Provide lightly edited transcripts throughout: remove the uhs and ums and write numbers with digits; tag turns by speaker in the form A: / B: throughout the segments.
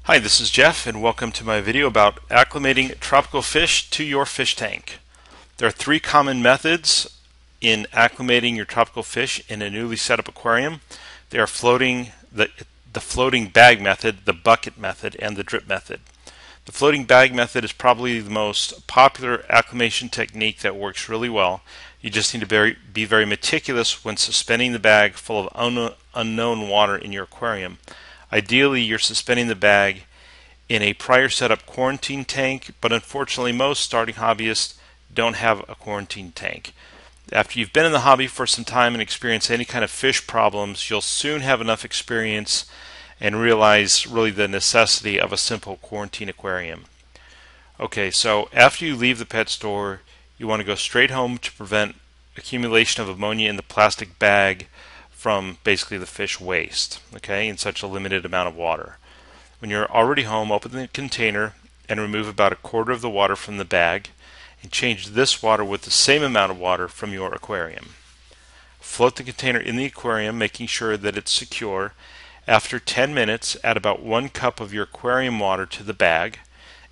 A: Hi, this is Jeff and welcome to my video about acclimating tropical fish to your fish tank. There are three common methods in acclimating your tropical fish in a newly set up aquarium. They are the floating bag method, the bucket method, and the drip method. The floating bag method is probably the most popular acclimation technique that works really well. You just need to be very meticulous when suspending the bag full of unknown water in your aquarium. Ideally, you're suspending the bag in a prior set up quarantine tank, but unfortunately most starting hobbyists don't have a quarantine tank. After you've been in the hobby for some time and experienced any kind of fish problems, you'll soon have enough experience and realize really the necessity of a simple quarantine aquarium. Okay, so after you leave the pet store, you want to go straight home to prevent accumulation of ammonia in the plastic bag from basically the fish waste, okay, in such a limited amount of water. When you're already home, open the container and remove about a quarter of the water from the bag and change this water with the same amount of water from your aquarium. Float the container in the aquarium, making sure that it's secure. After 10 minutes, add about 1 cup of your aquarium water to the bag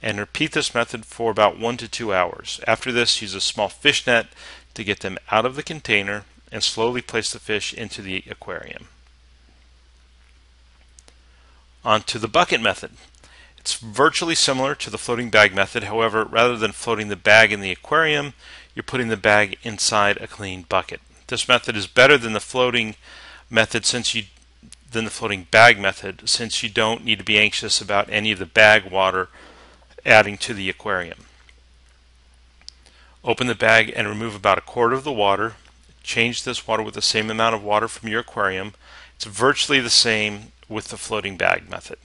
A: and repeat this method for about 1 to 2 hours. After this, use a small fish net to get them out of the container and slowly place the fish into the aquarium. On to the bucket method. It's virtually similar to the floating bag method. However, rather than floating the bag in the aquarium, you're putting the bag inside a clean bucket. This method is better than the floating bag method since you don't need to be anxious about any of the bag water adding to the aquarium. Open the bag and remove about a quarter of the water. Change this water with the same amount of water from your aquarium. It's virtually the same with the floating bag method.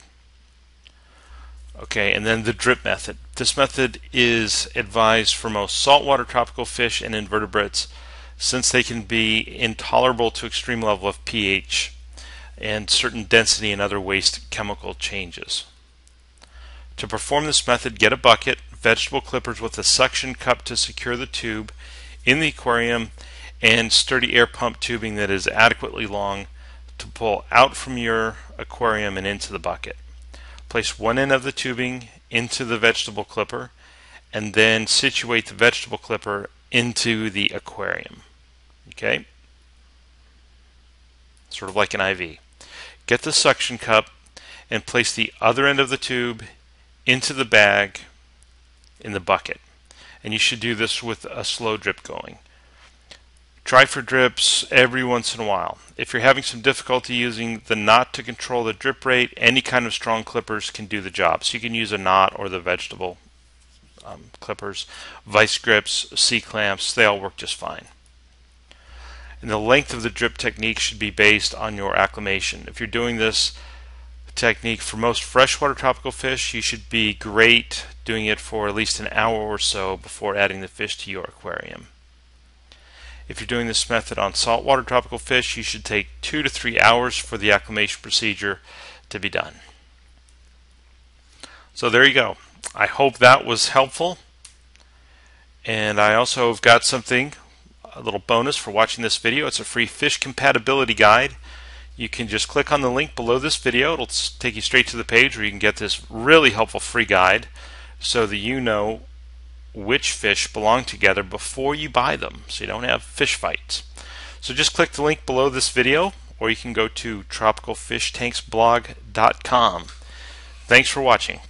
A: Okay, and then the drip method. This method is advised for most saltwater tropical fish and invertebrates since they can be intolerable to extreme level of pH and certain density and other waste chemical changes. To perform this method, get a bucket, vegetable clippers with a suction cup to secure the tube in the aquarium, and sturdy air pump tubing that is adequately long to pull out from your aquarium and into the bucket. Place one end of the tubing into the vegetable clipper and then situate the vegetable clipper into the aquarium. Okay? Sort of like an IV. Get the suction cup and place the other end of the tube into the bag in the bucket. And you should do this with a slow drip going. Try for drips every once in a while. If you're having some difficulty using the knot to control the drip rate, any kind of strong clippers can do the job. So you can use a knot or the vegetable clippers, vice grips, C-clamps, they all work just fine. And the length of the drip technique should be based on your acclimation. If you're doing this technique for most freshwater tropical fish, you should be great doing it for at least an hour or so before adding the fish to your aquarium. If you're doing this method on saltwater tropical fish, you should take 2 to 3 hours for the acclimation procedure to be done. So there you go. I hope that was helpful. And I also have got a little bonus for watching this video. It's a free fish compatibility guide. You can just click on the link below this video. It'll take you straight to the page where you can get this really helpful free guide so that you know which fish belong together before you buy them, so you don't have fish fights. So just click the link below this video, or you can go to tropicalfishtanksblog.com. Thanks for watching.